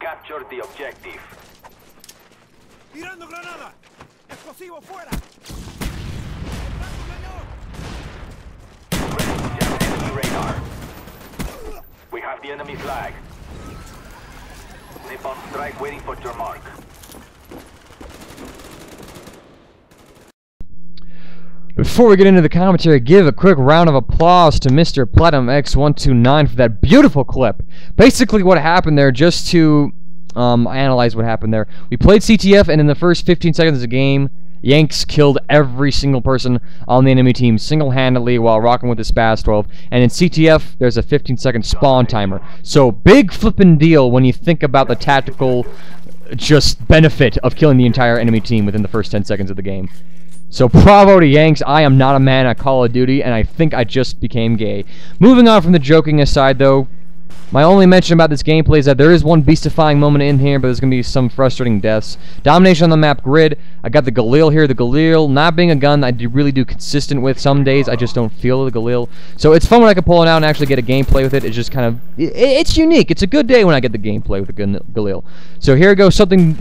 Capture the objective. ¡Tirando granada! ¡Explosivo fuera! Ready to jam enemy radar. We have the enemy flag. Napalm strike waiting for your mark. Before we get into the commentary, give a quick round of applause to Mr. Platinum X129 for that beautiful clip. Basically what happened there, just to analyze what happened there. We played CTF, and in the first 15 seconds of the game, Yanks killed every single person on the enemy team single-handedly while rocking with the SPAS 12. And in CTF, there's a 15-second spawn timer. So big flippin' deal when you think about the tactical just benefit of killing the entire enemy team within the first 10 seconds of the game. So bravo to Yanks. I am not a man at Call of Duty, and I think I just became gay. Moving on from the joking aside, though, my only mention about this gameplay is that there is one beastifying moment in here, but there's going to be some frustrating deaths. Domination on the map grid. I got the Galil here. The Galil, not being a gun I really do consistent with. Some days I just don't feel the Galil. So it's fun when I can pull it out and actually get a gameplay with it. It's just kind of, it's unique. It's a good day when I get the gameplay with the Galil. So here goes something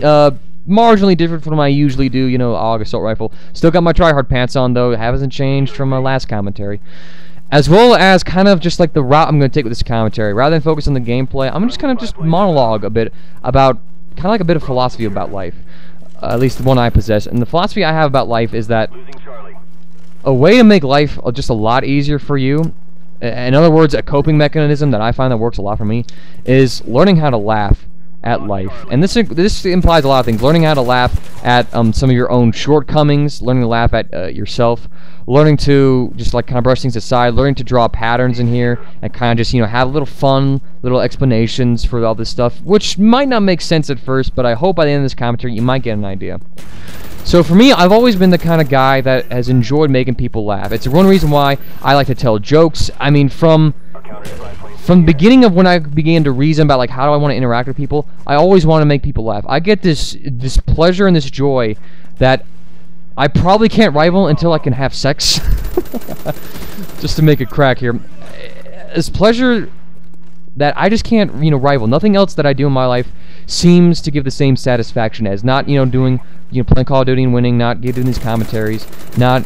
marginally different from what I usually do, you know, AUG assault rifle. Still got my tryhard pants on, though. It hasn't changed from my last commentary. As well as kind of just like the route I'm going to take with this commentary. Rather than focus on the gameplay, I'm just kind of just monologue a bit about, kind of like a bit of philosophy about life. At least the one I possess. And the philosophy I have about life is that a way to make life just a lot easier for you, in other words, a coping mechanism that I find that works a lot for me, is learning how to laugh at life. And this implies a lot of things. Learning how to laugh at some of your own shortcomings, learning to laugh at yourself, learning to just like kind of brush things aside, learning to draw patterns in here, and kind of just, you know, have a little fun, little explanations for all this stuff, which might not make sense at first, but I hope by the end of this commentary you might get an idea. So for me, I've always been the kind of guy that has enjoyed making people laugh. It's one reason why I like to tell jokes. I mean, from the beginning of when I began to reason about like how do I want to interact with people, I always want to make people laugh. I get this pleasure and this joy that I probably can't rival until I can have sex. Just to make it crack here. This pleasure that I just can't, you know, rival. Nothing else that I do in my life seems to give the same satisfaction as not, you know, doing, you know, playing Call of Duty and winning, not doing these commentaries, not.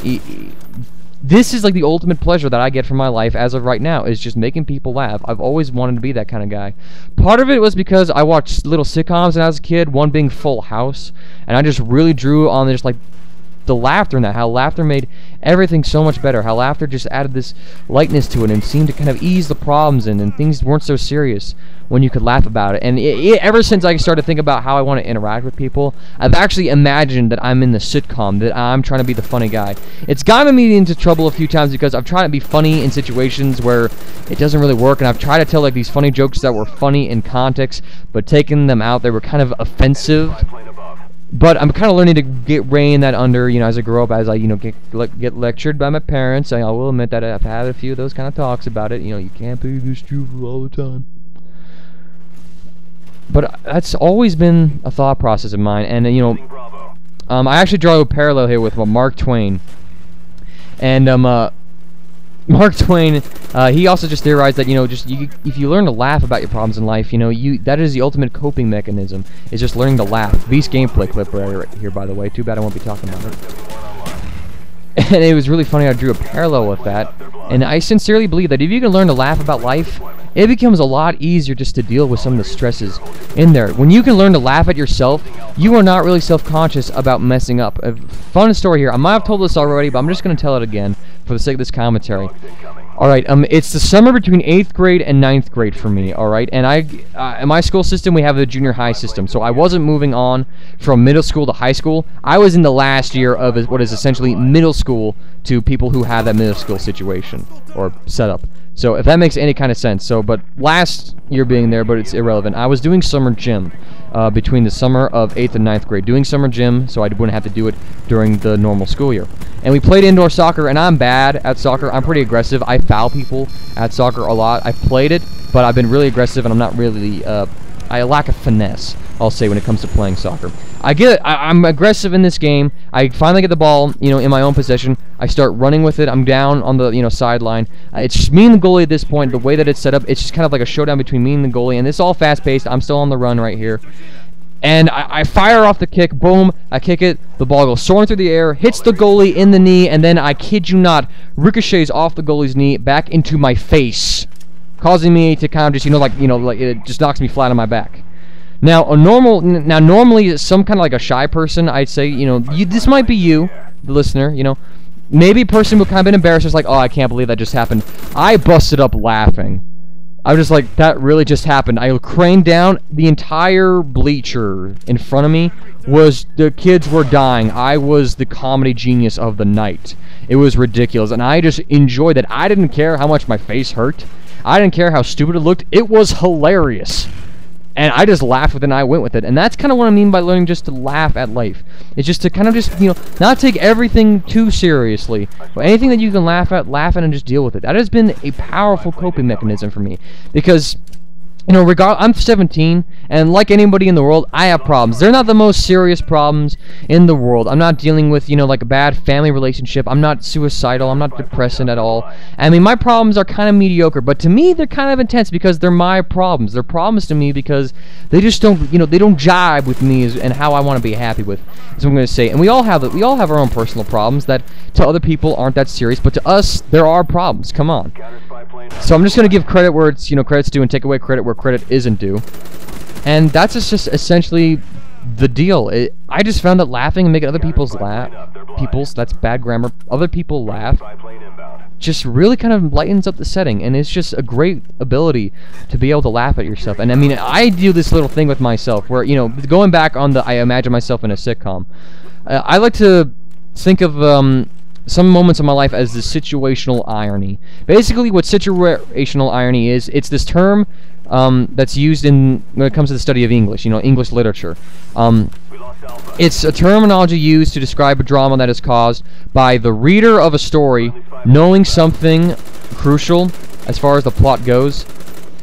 This is like the ultimate pleasure that I get from my life as of right now, is just making people laugh. I've always wanted to be that kind of guy. Part of it was because I watched little sitcoms when I was a kid, one being Full House, and I just really drew on just like the laughter in that, how laughter made everything so much better, how laughter just added this lightness to it and seemed to kind of ease the problems and things weren't so serious when you could laugh about it. And ever since I started to think about how I want to interact with people, I've actually imagined that I'm in the sitcom, that I'm trying to be the funny guy. It's gotten me into trouble a few times because I've tried to be funny in situations where it doesn't really work, and I've tried to tell like these funny jokes that were funny in context, but taking them out, they were kind of offensive. But I'm kind of learning to rein that under, you know, as I grow up, as I, you know, get lectured by my parents. I will admit that I've had a few of those kind of talks about it. You know, you can't be this truthful all the time. But that's always been a thought process of mine. And, you know, I actually draw a parallel here with Mark Twain. And, Mark Twain, he also just theorized that, you know, just if you learn to laugh about your problems in life, you know, that is the ultimate coping mechanism, is just learning to laugh. Beast gameplay clip right here, by the way. Too bad I won't be talking about it. And it was really funny, I drew a parallel with that. And I sincerely believe that if you can learn to laugh about life, it becomes a lot easier just to deal with some of the stresses in there. When you can learn to laugh at yourself, you are not really self-conscious about messing up. A fun story here. I might have told this already, but I'm just going to tell it again for the sake of this commentary. Alright, it's the summer between 8th grade and 9th grade for me, alright? And in my school system, we have a junior high system, so I wasn't moving on from middle school to high school. I was in the last year of what is essentially middle school to people who have that middle school situation, or setup. So, if that makes any kind of sense. So, but last year being there, but it's irrelevant. I was doing summer gym between the summer of 8th and 9th grade. Doing summer gym, so I wouldn't have to do it during the normal school year. And we played indoor soccer, and I'm bad at soccer. I'm pretty aggressive. I foul people at soccer a lot. I've played it, but I've been really aggressive, and I'm not really, I lack a finesse, I'll say, when it comes to playing soccer. I'm aggressive in this game. I finally get the ball, you know, in my own possession. I start running with it. I'm down on the, you know, sideline. It's just me and the goalie at this point. The way that it's set up, it's just kind of like a showdown between me and the goalie, and it's all fast-paced. I'm still on the run right here. And I fire off the kick, boom, I kick it, the ball goes soaring through the air, hits the goalie in the knee, and then I kid you not, ricochets off the goalie's knee back into my face, causing me to kind of just, like it just knocks me flat on my back. Now, normally, some kind of like a shy person, I'd say, this might be you, the listener, maybe a person who kind of been embarrassed, just like, oh, I can't believe that just happened. I busted up laughing. I was just like, that really just happened. I craned down. The entire bleacher in front of me the kids were dying. I was the comedy genius of the night. It was ridiculous, and I just enjoyed that. I didn't care how much my face hurt. I didn't care how stupid it looked. It was hilarious. And I just laughed with it, and I went with it. And that's kind of what I mean by learning just to laugh at life. It's just to kind of just, not take everything too seriously. But anything that you can laugh at and just deal with it. That has been a powerful coping mechanism for me. Because, I'm 17, and like anybody in the world, I have problems. They're not the most serious problems in the world. I'm not dealing with, like a bad family relationship. I'm not suicidal. I'm not depressing at all. I mean, my problems are kind of mediocre, but to me, they're kind of intense because they're my problems. They're problems to me because they just don't, they don't jibe with me and how I want to be happy with. That's what I'm going to say. And we all have our own personal problems that to other people aren't that serious, but to us, there are problems. Come on. So I'm just going to give credit where it's, credit's due and take away credit where credit isn't due. And that's just essentially the deal. I just found that laughing and making other that's bad grammar, other people laugh, just really kind of lightens up the setting. And it's just a great ability to be able to laugh at yourself. And I mean, I do this little thing with myself where, going back on I imagine myself in a sitcom. I like to think of, some moments of my life as the situational irony. Basically, what situational irony is, it's this term that's used when it comes to the study of English, English literature. It's a terminology used to describe a drama that is caused by the reader of a story knowing something crucial as far as the plot goes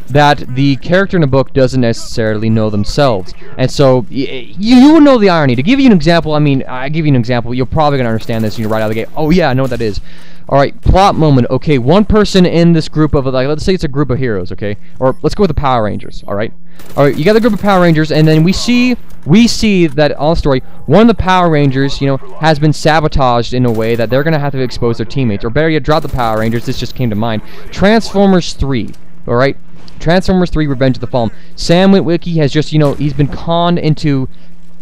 that the character in the book doesn't necessarily know themselves. And so, you would know the irony. To give you an example, I give you an example, you're probably going to understand this, and you're right out of the gate. Oh yeah, I know what that is. Alright, plot moment. Okay, one person in this group of, let's say it's a group of heroes, okay? Or, let's go with the Power Rangers, alright? Alright, you got the group of Power Rangers, and then we see that on the story, one of the Power Rangers, has been sabotaged in a way that they're going to have to expose their teammates. Or better yet, drop the Power Rangers, this just came to mind. Transformers 3, alright? Transformers 3 Revenge of the Fallen. Sam Witwicky has just, he's been conned into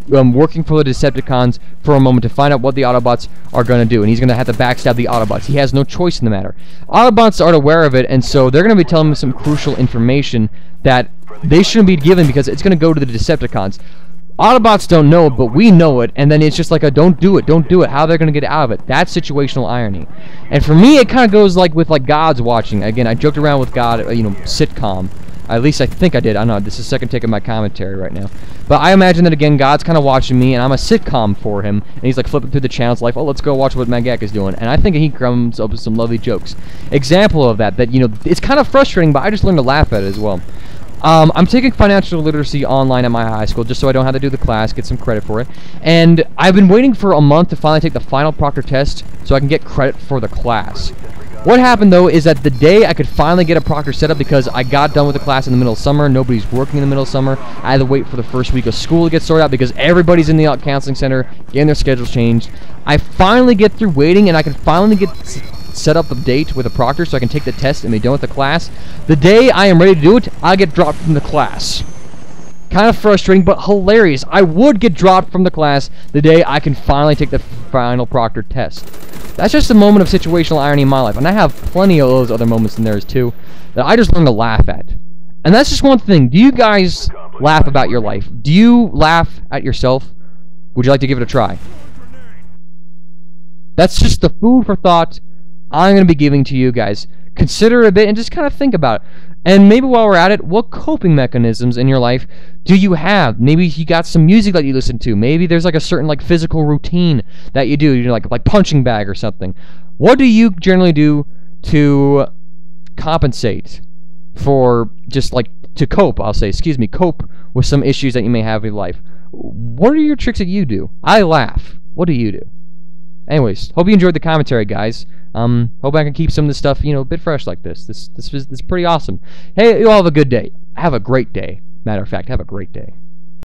working for the Decepticons for a moment to find out what the Autobots are going to do, and he's going to have to backstab the Autobots. He has no choice in the matter. Autobots are aware of it, and so they're going to be telling him some crucial information that they shouldn't be given because it's going to go to the Decepticons. Autobots don't know it, but we know it, and then it's just like a don't do it, how they're going to get out of it. That's situational irony. And for me, it kind of goes like with God's watching. Again, I joked around with God, sitcom. At least I think I did. I don't know, this is the second take of my commentary right now. But I imagine that, again, God's kind of watching me, and I'm a sitcom for him, and he's like flipping through the channels like, oh, let's go watch what Magak is doing. And I think he comes up with some lovely jokes. Example of that, it's kind of frustrating, but I just learned to laugh at it as well. I'm taking financial literacy online at my high school just so I don't have to do the class, get some credit for it. And I've been waiting for a month to finally take the final proctor test so I can get credit for the class. What happened, though, is that the day I could finally get a proctor set up because I got done with the class in the middle of summer, nobody's working in the middle of summer, I had to wait for the first week of school to get sorted out because everybody's in the counseling center, getting their schedules changed. I finally get through waiting, and I can finally get set up a date with a proctor so I can take the test and be done with the class. The day I am ready to do it, I get dropped from the class. Kind of frustrating, but hilarious. I would get dropped from the class the day I can finally take the final proctor test. That's just a moment of situational irony in my life, and I have plenty of those other moments in theirs too that I just learned to laugh at. And that's just one thing. Do you guys laugh about your life? Do you laugh at yourself? Would you like to give it a try? That's just the food for thought I'm going to be giving to you guys. Consider it a bit and just kind of think about it. And maybe while we're at it, what coping mechanisms in your life do you have? Maybe you got some music that you listen to. Maybe there's like a certain physical routine that you do, like punching bag or something. What do you generally do to compensate for just to cope, I'll say, cope with some issues that you may have in your life? What are your tricks that you do? I laugh. What do you do? Anyways, hope you enjoyed the commentary, guys. Hope I can keep some of this stuff, a bit fresh like this. This is pretty awesome. Hey, you all have a good day. Have a great day. Matter of fact, have a great day.